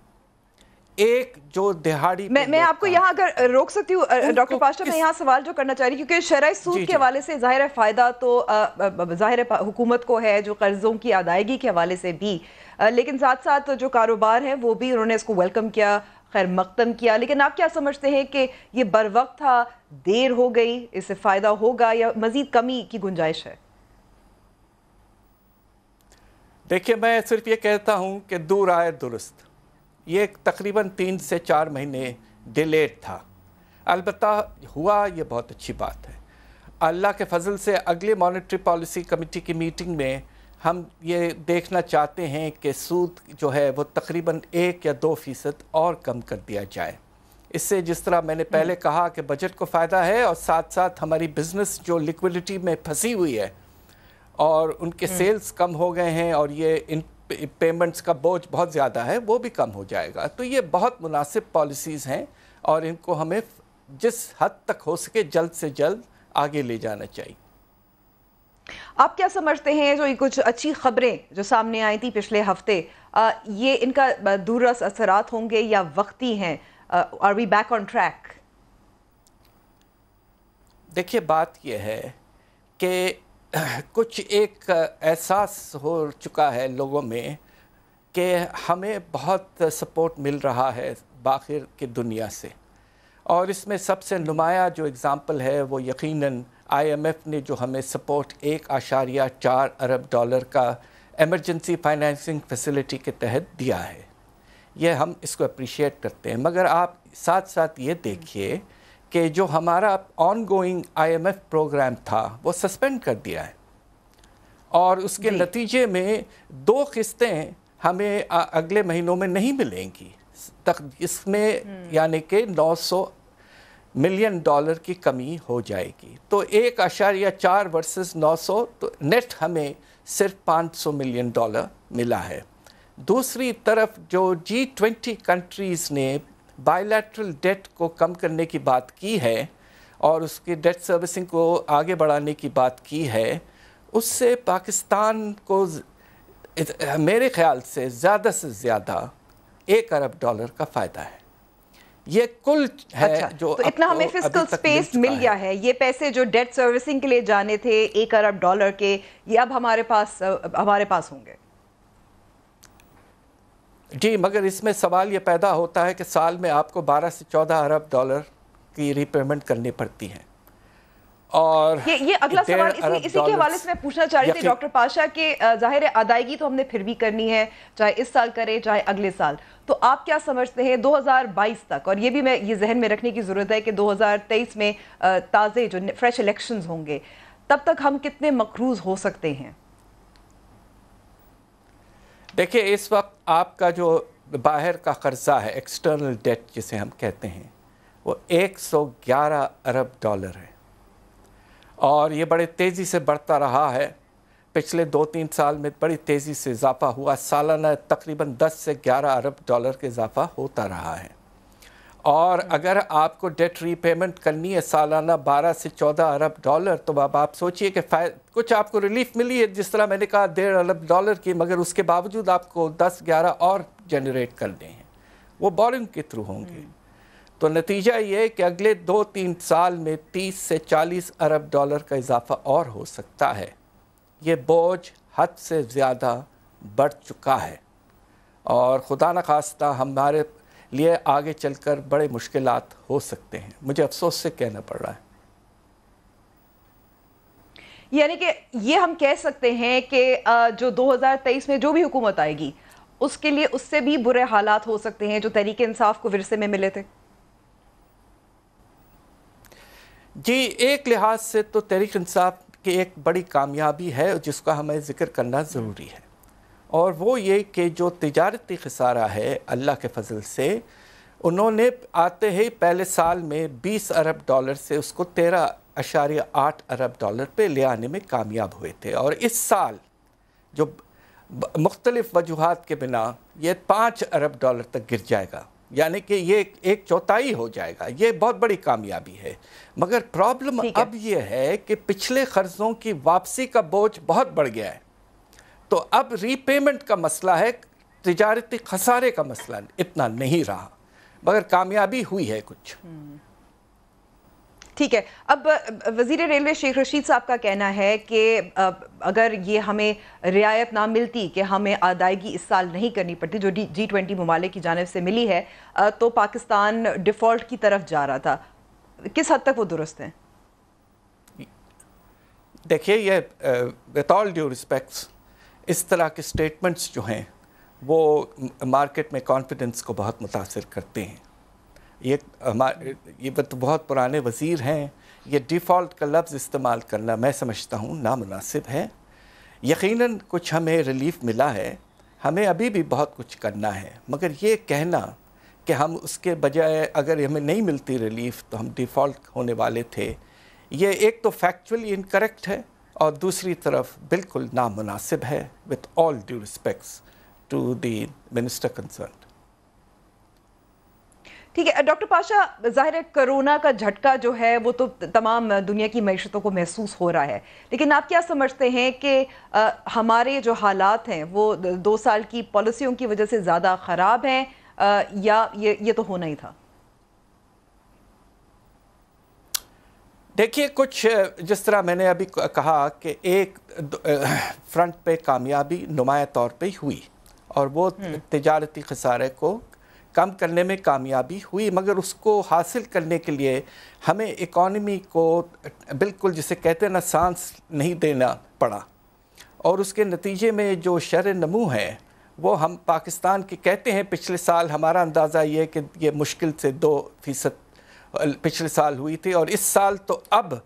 एक जो दिहाड़ी, मैं आपको यहाँ अगर रोक सकती हूँ डॉक्टर पाशा, मैं यहाँ सवाल जो करना चाह रही हूँ, क्योंकि शरई सूद के हवाले से जाहिर है फ़ायदा तो जाहिर है हुकूमत को है, जो कर्ज़ों की अदायगी के हवाले से भी, लेकिन साथ साथ जो कारोबार है वो भी उन्होंने इसको वेलकम किया, खैर मकदम किया। लेकिन आप क्या समझते हैं कि ये बर वक्त था, देर हो गई, इससे फ़ायदा होगा या मज़ीद कमी की गुंजाइश है? देखिए, मैं सिर्फ ये कहता हूँ कि दूर आए दुरुस्त। ये तकरीबन 3 से 4 महीने डिलेड था। अलबत्ता हुआ, ये बहुत अच्छी बात है। अल्लाह के फजल से अगले मॉनेटरी पॉलिसी कमेटी की मीटिंग में हम ये देखना चाहते हैं कि सूद जो है वो तकरीबन 1 या 2% और कम कर दिया जाए। इससे जिस तरह मैंने पहले कहा कि बजट को फ़ायदा है और साथ साथ हमारी बिज़नेस जो लिक्विडिटी में फंसी हुई है और उनके सेल्स कम हो गए हैं और ये पेमेंट्स का बोझ बहुत ज़्यादा है वो भी कम हो जाएगा। तो ये बहुत मुनासिब पॉलिसीज़ हैं और इनको हमें जिस हद तक हो सके जल्द से जल्द आगे ले जाना चाहिए। आप क्या समझते हैं जो ये कुछ अच्छी खबरें जो सामने आई थी पिछले हफ्ते, ये इनका दूररस असरात होंगे या वक्ती हैं? Are we back on track? देखिए बात यह है कि कुछ एक एहसास हो चुका है लोगों में कि हमें बहुत सपोर्ट मिल रहा है बाहर की दुनिया से, और इसमें सबसे नुमाया जो एग्ज़ाम्पल है वो यकीनन IMF ने जो हमें सपोर्ट 1.4 अरब डॉलर का एमरजेंसी फाइनेंसिंग फैसिलिटी के तहत दिया है। ये हम इसको अप्रिशिएट करते हैं, मगर आप साथ साथ ये देखिए कि जो हमारा ऑनगोइंग IMF प्रोग्राम था वो सस्पेंड कर दिया है, और उसके नतीजे में 2 किस्तें हमें अगले महीनों में नहीं मिलेंगी तक, इसमें यानी कि 900 मिलियन डॉलर की कमी हो जाएगी। तो 1.4 वर्सेस 900, तो नेट हमें सिर्फ 500 मिलियन डॉलर मिला है। दूसरी तरफ जो G20 कंट्रीज़ ने बायलैटरल डेट को कम करने की बात की है और उसकी डेट सर्विसिंग को आगे बढ़ाने की बात की है, उससे पाकिस्तान को मेरे ख्याल से ज़्यादा ज़्यादा 1 अरब डॉलर का फ़ायदा है। ये कुल है। अच्छा, जो तो इतना हमें फिस्कल स्पेस मिल गया है। ये पैसे जो डेट सर्विसिंग के लिए जाने थे 1 अरब डॉलर के, ये अब हमारे पास होंगे। जी, मगर इसमें सवाल ये पैदा होता है कि साल में आपको 12 से 14 अरब डॉलर की रीपेमेंट करनी पड़ती है। और ये अगला सवाल इसी के हवाले से मैं पूछना चाह रही थी डॉक्टर पाशा के, जाहिर है अदायगी तो हमने फिर भी करनी है, चाहे इस साल करें चाहे अगले साल, तो आप क्या समझते हैं 2022 तक, और ये भी मैं ये जहन में रखने की ज़रूरत है कि 2023 में ताज़े जो फ्रेश इलेक्शंस होंगे तब तक हम कितने मकरूज़ हो सकते हैं? देखिए, इस वक्त आपका जो बाहर का कर्जा है, एक्सटर्नल डेट जिसे हम कहते हैं, वो 111 अरब डॉलर है, और ये बड़े तेज़ी से बढ़ता रहा है। पिछले 2-3 साल में बड़ी तेज़ी से इजाफा हुआ, सालाना तकरीबन 10 से 11 अरब डॉलर के इजाफा होता रहा है। और अगर आपको डेट रीपेमेंट करनी है सालाना 12 से 14 अरब डॉलर, तो अब आप सोचिए कि कुछ आपको रिलीफ मिली है, जिस तरह मैंने कहा 1.5 अरब डॉलर की, मगर उसके बावजूद आपको 10-11 और जनरेट करने हैं, वो बोरिंग के थ्रू होंगे। तो नतीजा ये है कि अगले 2-3 साल में 30 से 40 अरब डॉलर का इजाफा और हो सकता है। ये बोझ हद से ज़्यादा बढ़ चुका है, और खुदा न खास्ता हमारे लिए आगे चलकर बड़े मुश्किलात हो सकते हैं। मुझे अफसोस से कहना पड़ रहा है। यानी कि ये हम कह सकते हैं कि जो 2023 में जो भी हुकूमत आएगी उसके लिए उससे भी बुरे हालात हो सकते हैं जो तहरीक इंसाफ को विरसे में मिले थे। जी, एक लिहाज से तो तहरीक इंसाफ की एक बड़ी कामयाबी है जिसका हमें ज़िक्र करना ज़रूरी है, और वो ये कि जो तिजारती खसारा है अल्लाह के फजल से उन्होंने आते ही पहले साल में 20 अरब डॉलर से उसको 13.8 अरब डॉलर पे ले आने में कामयाब हुए थे, और इस साल जो मुख्तलिफ वजूहात के बिना ये 5 अरब डॉलर तक गिर जाएगा, यानी कि ये 1/4 हो जाएगा। ये बहुत बड़ी कामयाबी है। मगर प्रॉब्लम अब ये है कि पिछले कर्ज़ों की वापसी का बोझ बहुत बढ़ गया है, तो अब रीपेमेंट का मसला है, तिजारती खसारे का मसला इतना नहीं रहा, मगर कामयाबी हुई है कुछ। ठीक है। अब वज़ीर रेलवे शेख रशीद साहब का कहना है कि अगर ये हमें रियायत ना मिलती कि हमें अदायगी इस साल नहीं करनी पड़ती जो G20 ममालिक की जानिब से मिली है, तो पाकिस्तान डिफ़ॉल्ट की तरफ जा रहा था। किस हद तक वो दुरुस्त है? देखिए, ये विद ऑल ड्यू रिस्पेक्ट्स इस तरह के स्टेटमेंट्स जो हैं वो मार्केट में कॉन्फिडेंस को बहुत मुतासिर करते हैं। ये तो बहुत पुराने वज़ीर हैं, ये डिफ़ॉल्ट का लफ्ज़ इस्तेमाल करना मैं समझता हूँ नामुनासिब है। यकीनन कुछ हमें रिलीफ़ मिला है, हमें अभी भी बहुत कुछ करना है, मगर ये कहना कि हम उसके बजाय अगर हमें नहीं मिलती रिलीफ़ तो हम डिफ़ॉल्ट होने वाले थे, ये एक तो फैक्चुअली इनकरेक्ट है और दूसरी तरफ बिल्कुल नामुनासिब है with all due respects. to the minister concerned. ठीक है डॉक्टर पाशा, ज़ाहिर है कोरोना का झटका जो है वो तो तमाम दुनिया की मईशतों को महसूस हो रहा है, लेकिन आप क्या समझते हैं कि हमारे जो हालात हैं वो 2 साल की पॉलिसियों की वजह से ज़्यादा ख़राब हैं या ये तो होना ही था? देखिए, कुछ जिस तरह मैंने अभी कहा कि एक फ्रंट पे कामयाबी नुमाया तौर पे हुई और वो तिजारती खसारे को कम करने में कामयाबी हुई, मगर उसको हासिल करने के लिए हमें इकॉनमी को बिल्कुल जिसे कहते हैं ना सांस नहीं देना पड़ा, और उसके नतीजे में जो शरह नमू है वो हम पाकिस्तान के कहते हैं पिछले साल हमारा अंदाज़ा ये कि ये मुश्किल से 2% पिछले साल हुई थी, और इस साल तो अब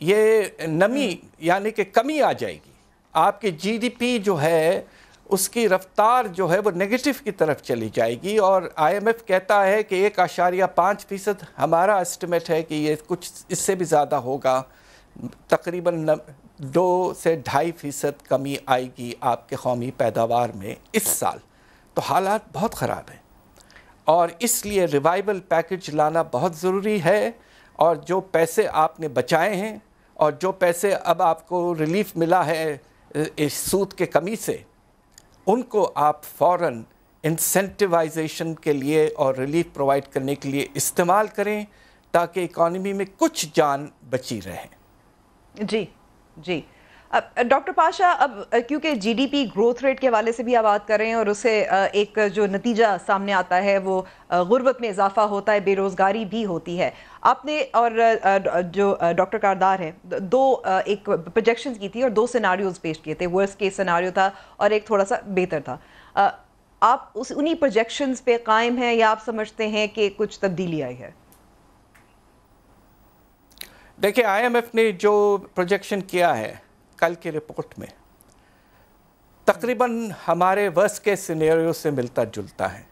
ये नमी यानी कि कमी आ जाएगी। आपके जीडीपी जो है उसकी रफ्तार जो है वो नेगेटिव की तरफ चली जाएगी, और आईएमएफ कहता है कि 1.5% हमारा एस्टिमेट है कि ये कुछ इससे भी ज़्यादा होगा, तकरीबन 2 से 2.5% कमी आएगी आपके कौमी पैदावार में इस साल। तो हालात बहुत ख़राब हैं और इसलिए रिवाइवल पैकेज लाना बहुत ज़रूरी है, और जो पैसे आपने बचाए हैं और जो पैसे अब आपको रिलीफ मिला है इस सूद के कमी से, उनको आप फ़ौरन इंसेंटिवाइजेशन के लिए और रिलीफ प्रोवाइड करने के लिए इस्तेमाल करें ताकि इकॉनमी में कुछ जान बची रहे। जी जी। अब डॉक्टर पाशा, अब क्योंकि जीडीपी ग्रोथ रेट के हवाले से भी आप बात कर रहे हैं और उससे एक जो नतीजा सामने आता है वो गुर्बत में इजाफा होता है, बेरोज़गारी भी होती है। आपने और जो डॉक्टर कारदार हैं एक प्रोजेक्शंस की थी और 2 सिनारियोज पेश किए थे, वर्स्ट केस सिनारियो था और एक थोड़ा सा बेहतर था। आप उन्हीं प्रोजेक्शंस पे कायम हैं या आप समझते हैं कि कुछ तब्दीली आई है? देखिए, आईएमएफ ने जो प्रोजेक्शन किया है कल की रिपोर्ट में तकरीबन हमारे वर्स्ट केस सिनेरियो से मिलता जुलता है,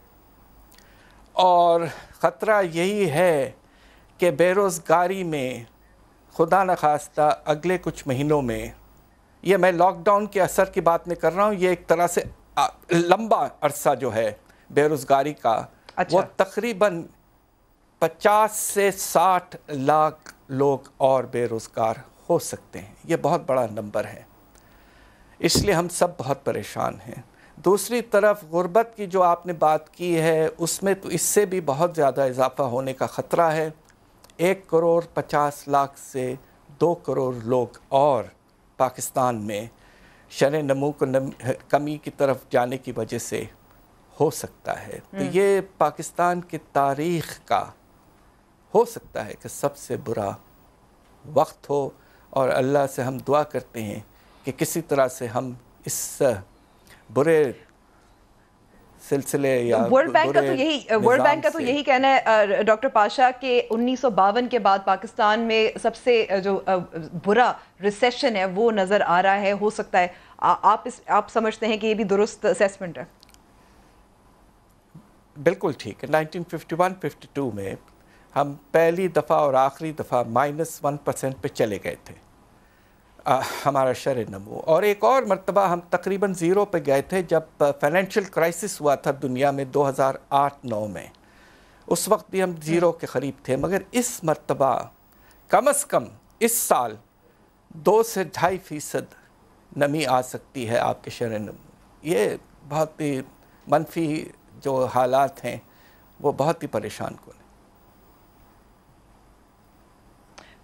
और ख़तरा यही है कि बेरोज़गारी में खुदा न खास्ता अगले कुछ महीनों में, ये मैं लॉकडाउन के असर की बात नहीं कर रहा हूँ, ये एक तरह से लंबा अरसा जो है बेरोज़गारी का, अच्छा। वो तकरीबन 50 से 60 लाख लोग और बेरोज़गार हो सकते हैं। ये बहुत बड़ा नंबर है, इसलिए हम सब बहुत परेशान हैं। दूसरी तरफ गुर्बत की जो आपने बात की है उसमें तो इससे भी बहुत ज़्यादा इजाफा होने का ख़तरा है। 1.50 करोड़ से 2 करोड़ लोग और पाकिस्तान में शरह नमू को कमी की तरफ जाने की वजह से हो सकता है। तो ये पाकिस्तान की तारीख़ का हो सकता है कि सबसे बुरा वक्त हो, और अल्लाह से हम दुआ करते हैं कि किसी तरह से हम इस बुरे सिलसिले या वर्ल्ड बैंक का तो यही कहना है डॉक्टर पाशा कि 1952 के बाद पाकिस्तान में सबसे जो बुरा रिसेशन है वो नज़र आ रहा है। हो सकता है आप समझते हैं कि ये भी दुरुस्त असेसमेंट है? बिल्कुल ठीक है। 1951-52 में हम पहली दफ़ा और आखिरी दफ़ा -1% पे चले गए थे हमारा शरह नमू, और एक और मरतबा हम तकरीबन 0 पे गए थे जब फाइनेंशियल क्राइसिस हुआ था दुनिया में 2008-9 में। उस वक्त भी हम 0 के करीब थे, मगर इस मरतबा कम से कम इस साल 2 से 2.5% नमी आ सकती है आपके शरह नमू। ये बहुत ही मनफी जो हालात हैं वो बहुत ही परेशान कन।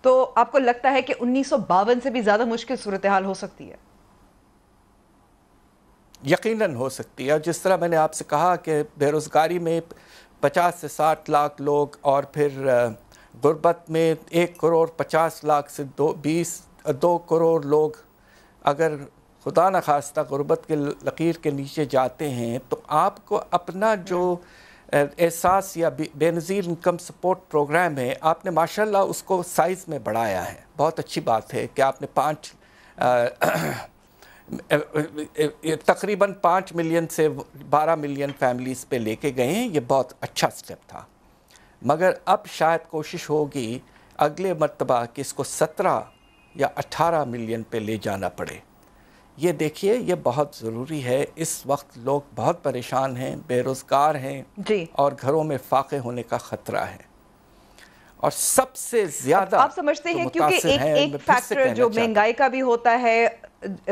तो आपको लगता है कि 1952 से भी ज़्यादा मुश्किल सूरत हाल हो सकती है? यकीनन हो सकती है। और जिस तरह मैंने आपसे कहा कि बेरोज़गारी में 50 से 60 लाख लोग, और फिर गुर्बत में 1.50 करोड़ से 2 करोड़ लोग अगर खुदा न खास्ता गुर्बत के लकीर के नीचे जाते हैं, तो आपको अपना जो एहसास या बेनज़ीर इनकम सपोर्ट प्रोग्राम है, आपने माशाल्लाह उसको साइज़ में बढ़ाया है। बहुत अच्छी बात है कि आपने तकरीबन 5 मिलियन से 12 मिलियन फैमिलीज़ पे लेके गए हैं। ये बहुत अच्छा स्टेप था, मगर अब शायद कोशिश होगी अगले मरतबा कि इसको 17 या 18 मिलियन पे ले जाना पड़े। یہ دیکھیے یہ بہت ضروری ہے. اس وقت لوگ بہت پریشان ہیں, بے روزگار ہیں جی, اور گھروں میں فاقے ہونے کا خطرہ ہے. اور سب سے زیادہ آپ سمجھتے ہیں کیونکہ ایک فیکٹر جو مہنگائی کا بھی ہوتا ہے,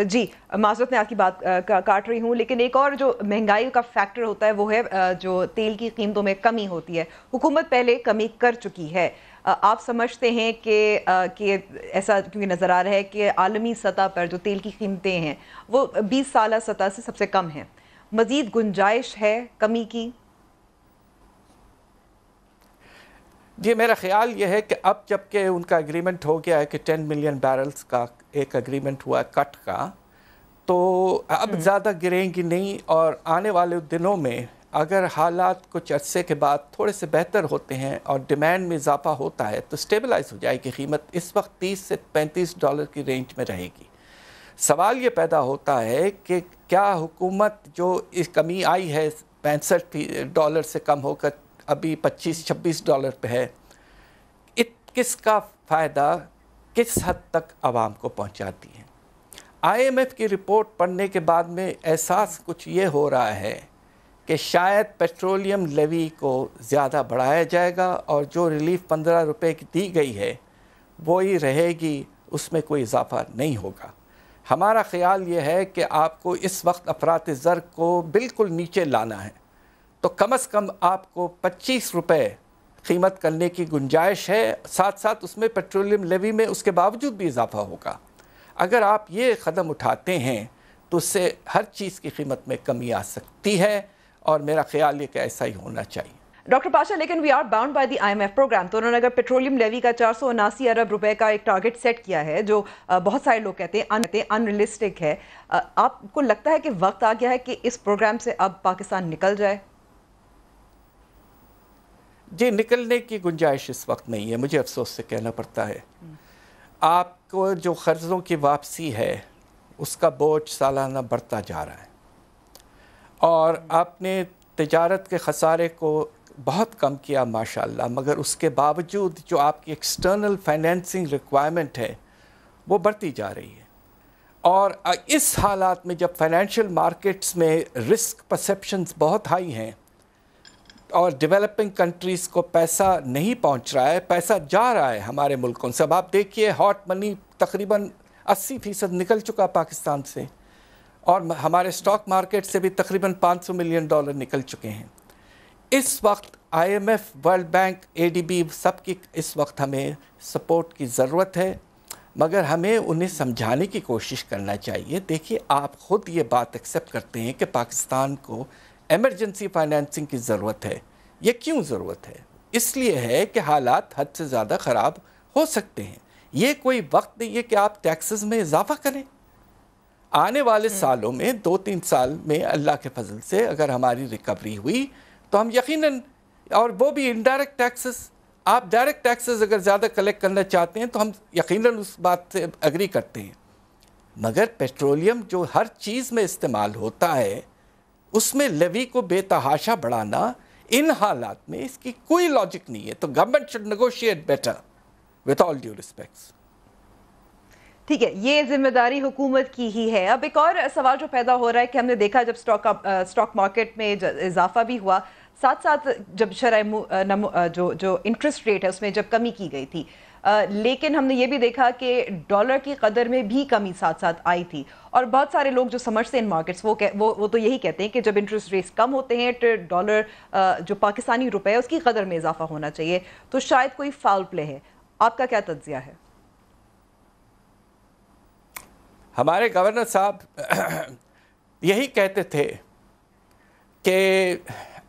جی معذرت میں آپ کی بات کاٹ رہی ہوں, لیکن ایک اور جو مہنگائی کا فیکٹر ہوتا ہے وہ ہے جو تیل کی قیمتوں میں کمی ہوتی ہے. حکومت پہلے کمی کر چکی ہے. آپ سمجھتے ہیں کہ ایسا کیونکہ نظر آ رہا ہے کہ عالمی سطح پر جو تیل کی قیمتیں ہیں وہ 20 سالہ سطح سے سب سے کم ہیں, مزید گنجائش ہے کمی کی؟ جی میرا خیال یہ ہے کہ اب جب کہ ان کا اگریمنٹ ہو گیا ہے کہ 10 ملین بیرلز کا ایک اگریمنٹ ہوا ہے کٹ کا, تو اب زیادہ گریں گی نہیں. اور آنے والے دنوں میں اگر حالات کچھ عرصے کے بعد تھوڑے سے بہتر ہوتے ہیں اور ڈیمانڈ میں اضافہ ہوتا ہے تو سٹیبلائز ہو جائے گی قیمت. اس وقت $30 سے $35 کی رینج میں رہے گی. سوال یہ پیدا ہوتا ہے کہ کیا حکومت جو اس کمی آئی ہے $65 سے کم ہو کر ابھی $25-26 پہ ہے, کس کا فائدہ کس حد تک عوام کو پہنچاتی ہے؟ IMF کی رپورٹ پڑھنے کے بعد میں احساس کچھ یہ ہو رہا ہے کہ شاید پیٹرولیم لیوی کو زیادہ بڑھایا جائے گا اور جو ریلیف $15 کی دی گئی ہے وہی رہے گی, اس میں کوئی اضافہ نہیں ہوگا. ہمارا خیال یہ ہے کہ آپ کو اس وقت افراط زر کو بالکل نیچے لانا ہے, تو کم از کم آپ کو $25 قیمت کرنے کی گنجائش ہے. ساتھ ساتھ اس میں پیٹرولیم لیوی میں اس کے باوجود بھی اضافہ ہوگا. اگر آپ یہ قدم اٹھاتے ہیں تو اس سے ہر چیز کی قیمت میں کمی آ سکتی ہے, اور میرا خیال یہ کہ ایسا ہی ہونا چاہیے. ڈاکٹر پاشا, لیکن we are bound by the IMF programme. تو انہوں نے اگر پیٹرولیم لیوی کا $479 ارب کا ایک ٹارگٹ سیٹ کیا ہے جو بہت سارے لوگ کہتے ہیں ان ریئلسٹک ہے, آپ کو لگتا ہے کہ وقت آ گیا ہے کہ اس پروگرام سے اب پاکستان نکل جائے؟ جی نکلنے کی گنجائش اس وقت نہیں ہے, مجھے افسوس سے کہنا پڑتا ہے. آپ کو جو قرضوں کی واپسی ہے اس کا بوجھ سالانہ بڑھتا جا رہا ہے, اور آپ نے تجارت کے خسارے کو بہت کم کیا ماشاءاللہ, مگر اس کے باوجود جو آپ کی ایکسٹرنل فائنینسنگ ریکوائرمنٹ ہے وہ بڑھتی جا رہی ہے. اور اس حالات میں جب فائنینشیل مارکیٹس میں رسک پرسیپشنز بہت ہائی ہیں اور ڈیولپنگ کنٹریز کو پیسہ نہیں پہنچ رہا ہے, پیسہ جا رہا ہے ہمارے ملکوں سے. اب آپ دیکھیے ہاٹ منی تقریباً 80% نکل چکا پاکستان سے, اور ہمارے سٹاک مارکیٹ سے بھی تقریباً $500 ملین نکل چکے ہیں. اس وقت IMF, ورلڈ بینک, ADB سب کی اس وقت ہمیں سپورٹ کی ضرورت ہے, مگر ہمیں انہیں سمجھانے کی کوشش کرنا چاہیے. دیکھیے آپ خود یہ بات ایکسیپٹ کرتے ہیں کہ پاکستان کو ایمرجنسی فائنینسنگ کی ضرورت ہے. یہ کیوں ضرورت ہے؟ اس لیے ہے کہ حالات حد سے زیادہ خراب ہو سکتے ہیں. یہ کوئی وقت نہیں ہے کہ آپ ٹیکسز میں اضافہ کریں. آنے والے سالوں میں 2-3 سال میں اللہ کے فضل سے اگر ہماری ریکوری ہوئی تو ہم یقیناً, اور وہ بھی انڈائریکٹ ٹیکسز, آپ ڈائریکٹ ٹیکسز اگر زیادہ کلیکٹ کرنا چاہتے ہیں تو ہم یقیناً اس بات سے اگری کرتے ہیں, مگر پیٹرولیم جو ہر چیز میں استعمال ہوتا ہے اس میں لیوی کو بے تحاشا بڑھانا ان حالات میں اس کی کوئی لاجک نہیں ہے. تو government should negotiate better with all due respects. ٹھیک ہے, یہ ذمہ داری حکومت کی ہی ہے. اب ایک اور سوال جو پیدا ہو رہا ہے کہ ہم نے دیکھا جب اسٹاک مارکیٹ میں اضافہ بھی ہوا, ساتھ ساتھ جب شرح جو انٹرسٹ ریٹ ہے اس میں جب کمی کی گئی تھی, لیکن ہم نے یہ بھی دیکھا کہ ڈالر کی قدر میں بھی کمی ساتھ ساتھ آئی تھی. اور بہت سارے لوگ جو سمجھتے ہیں ان مارکیٹس وہ تو یہی کہتے ہیں کہ جب انٹرسٹ ریٹس کم ہوتے ہیں تو ڈالر جو پاکستانی روپے ہے اس کی قدر میں اضافہ ہونا چاہیے, تو شاید کوئی فاؤل پلے ہے. آپ کا کیا تجزیہ ہے؟ ہمارے گورنر صاحب یہی کہتے تھے کہ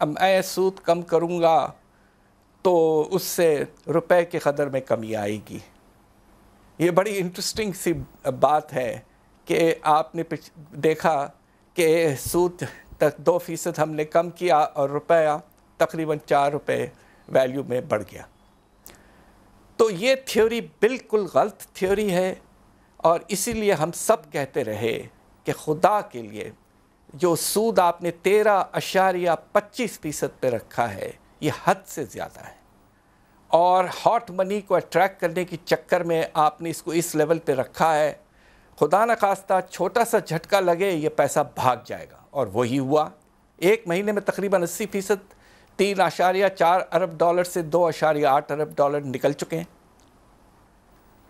میں سود کم کروں گا تو اس سے روپے کی قدر میں کمی آئے گی. یہ بڑی انٹرسٹنگ سی بات ہے کہ آپ نے دیکھا کہ سود تک 2% ہم نے کم کیا اور روپیہ تقریباً $4 ویلیو میں بڑھ گیا. تو یہ تھیوری بالکل غلط تھیوری ہے, اور اسی لیے ہم سب کہتے رہے کہ خدا کے لیے جو سود آپ نے 13.25% پہ رکھا ہے یہ حد سے زیادہ ہے, اور ہاٹ منی کو اٹریکٹ کرنے کی چکر میں آپ نے اس کو اس لیول پہ رکھا ہے. खुदा न खास्ता छोटा सा झटका लगे ये पैसा भाग जाएगा, और वही हुआ। एक महीने में तकरीबन 80% $3.4 अरब से $2.8 अरब निकल चुके हैं।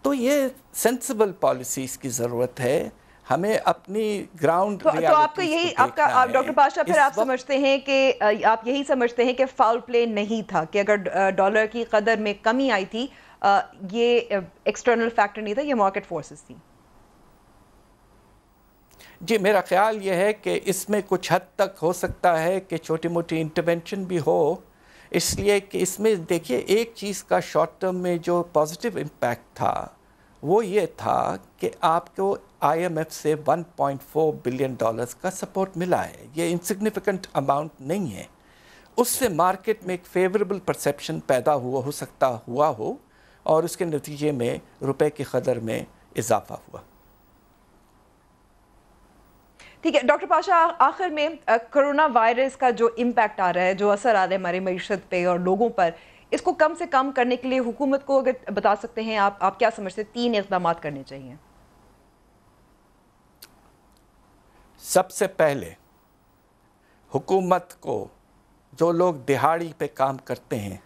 तो ये सेंसिबल पॉलिसीज़ की ज़रूरत है, हमें अपनी ग्राउंड तो आपको यही आपका डॉक्टर पाशा फिर आप समझते हैं कि आप यही समझते हैं कि फाउल प्ले नहीं था, कि अगर डॉलर की कदर में कमी आई थी ये एक्सटर्नल फैक्टर नहीं था, ये मार्केट फोर्सेस थी? जी, मेरा ख्याल ये है कि इसमें कुछ हद तक हो सकता है कि छोटी मोटी इंटरवेंशन भी हो, इसलिए कि इसमें देखिए एक चीज़ का शॉर्ट टर्म में जो पॉजिटिव इम्पैक्ट था वो ये था कि आपको IMF से $1.4 बिलियन का सपोर्ट मिला है। ये इनसिग्निफिकेंट अमाउंट नहीं है। उससे मार्केट में एक फेवरेबल परसेप्शन पैदा हो सकता हो, और उसके नतीजे में रुपए की कदर में इजाफा हुआ। ठीक है डॉक्टर पाशा, आखिर में कोरोना वायरस का जो इम्पैक्ट आ रहा है, जो असर आ रहा है हमारी मईशत पे और लोगों पर, इसको कम से कम करने के लिए हुकूमत को अगर बता सकते हैं आप क्या समझते हैं 3 इक़दाम करने चाहिए? सबसे पहले हुकूमत को, जो लोग दिहाड़ी पे काम करते हैं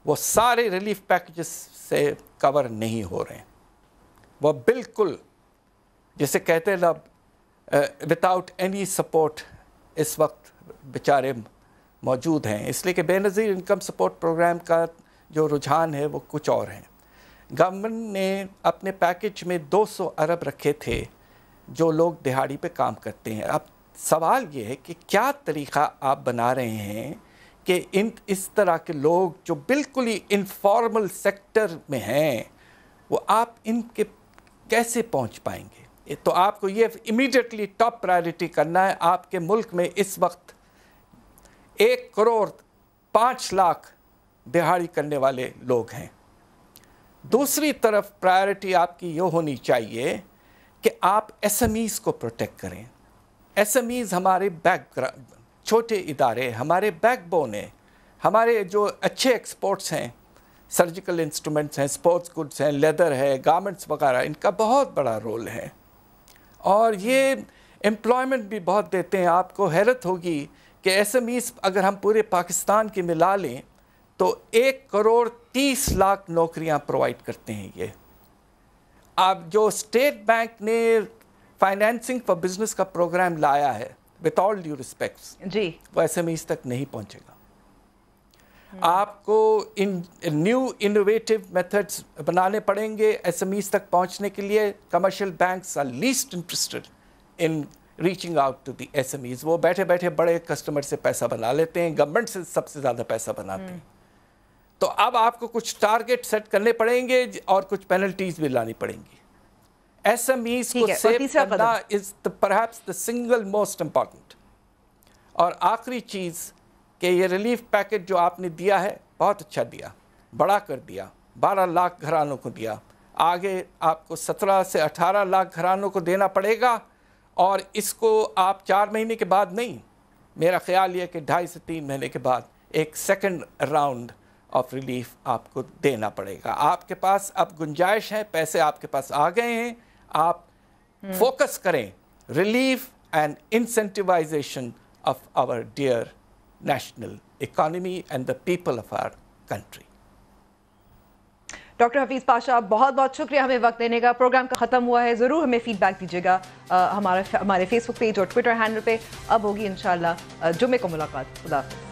वो सारे रिलीफ पैकेजेस से कवर नहीं हो रहे हैं। वो बिल्कुल जिसे कहते हैं ना विदाउट एनी सपोर्ट इस वक्त बेचारे मौजूद हैं, इसलिए कि बेनज़ीर इनकम सपोर्ट प्रोग्राम का जो रुझान है वो कुछ और है। गवर्नमेंट ने अपने पैकेज में 200 अरब रखे थे जो लोग दिहाड़ी पे काम करते हैं। अब सवाल ये है कि क्या तरीक़ा आप बना रहे हैं कि इस तरह के लोग जो बिल्कुल ही इनफॉर्मल सेक्टर में हैं वो आप इनके कैसे पहुंच पाएंगे? तो आपको ये इमीडिएटली टॉप प्रायोरिटी करना है। आपके मुल्क में इस वक्त 1,05,00,000 दिहाड़ी करने वाले लोग हैं। दूसरी तरफ प्रायोरिटी आपकी ये होनी चाहिए कि आप SMEs को प्रोटेक्ट करें। SMEs हमारे बैकग्राउंड, छोटे इदारे हमारे बैकबोन हैं। हमारे जो अच्छे एक्सपोर्ट्स हैं, सर्जिकल इंस्ट्रूमेंट्स हैं, स्पोर्ट्स गुड्स हैं, लेदर है, गारमेंट्स वगैरह, इनका बहुत बड़ा रोल है और ये एम्प्लॉयमेंट भी बहुत देते हैं। आपको हैरत होगी कि SMEs अगर हम पूरे पाकिस्तान की मिला लें तो 1,30,00,000 नौकरियां प्रोवाइड करते हैं। ये अब जो स्टेट बैंक ने फाइनेंसिंग फॉर बिजनेस का प्रोग्राम लाया है, विथ ऑल ड्यू रिस्पेक्ट्स जी, वो SMEs तक नहीं पहुंचेगा। आपको न्यू इनोवेटिव मेथड्स बनाने पड़ेंगे SMEs तक पहुंचने के लिए। Commercial banks are least interested in reaching out to the SMEs। वो बैठे बैठे बड़े कस्टमर से पैसा बना लेते हैं, गवर्नमेंट से सबसे ज़्यादा पैसा बनाते हैं। तो अब आपको कुछ टारगेट सेट करने पड़ेंगे और कुछ पेनल्टीज भी लानी पड़ेंगी। SMEs को सेव करना is perhaps the single most important. और आखिरी चीज़ कि ये रिलीफ पैकेज जो आपने दिया है बहुत अच्छा दिया, बड़ा कर दिया, 12 लाख घरानों को दिया। आगे आपको 17 से 18 लाख घरानों को देना पड़ेगा और इसको आप 4 महीने के बाद नहीं, मेरा ख्याल ये कि 2.5 से 3 महीने के बाद एक सेकंड राउंड ऑफ रिलीफ आपको देना पड़ेगा। आपके पास अब गुंजाइश है, पैसे आपके पास आ गए हैं, आप फोकस करें relief and incentivization of our dear national economy and the people of our country. Doctor Hafeez Pasha, बहुत बहुत शुक्रिया हमें वक्त देने का। प्रोग्राम का ख़त्म हुआ है, ज़रूर हमें फीडबैक दीजिएगा हमारे फेसबुक पेज और ट्विटर हैंडल पे। अब होगी इंशाल्लाह जुम्मे को मुलाकात। खुदा हाफ़िज़।